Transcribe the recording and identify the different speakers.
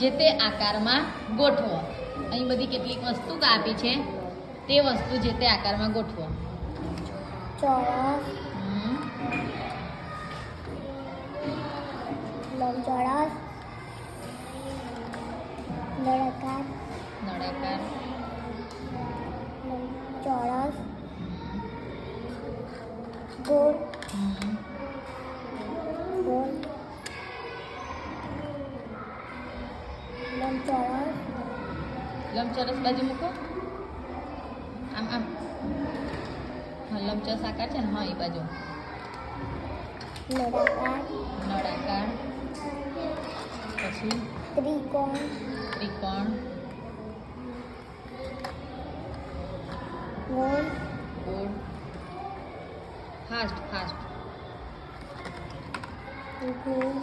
Speaker 1: જે તે આકારમાં ગોઠવો. અહીં બધી કેટલીક વસ્તુ આપી છે, તે વસ્તુ જે તે આકારમાં ગોઠવો.
Speaker 2: ચોરસ, લંબચોરસ, નળાકાર,
Speaker 1: નળાકાર,
Speaker 2: ચોરસ, ગોળ, ગોળ, લંબચોરસ,
Speaker 1: લંબચોરસ બાજુ મૂકો. આમ આમ. હા, લંબચોરસ આકાર છે ને, હા એ બાજુ.
Speaker 2: નળાકાર,
Speaker 1: નળાકાર, પછી
Speaker 2: ત્રિકોણ,
Speaker 1: ત્રિકોણ,
Speaker 2: ગોળ,
Speaker 1: ગોળ. Fast fast.
Speaker 2: ગોળ,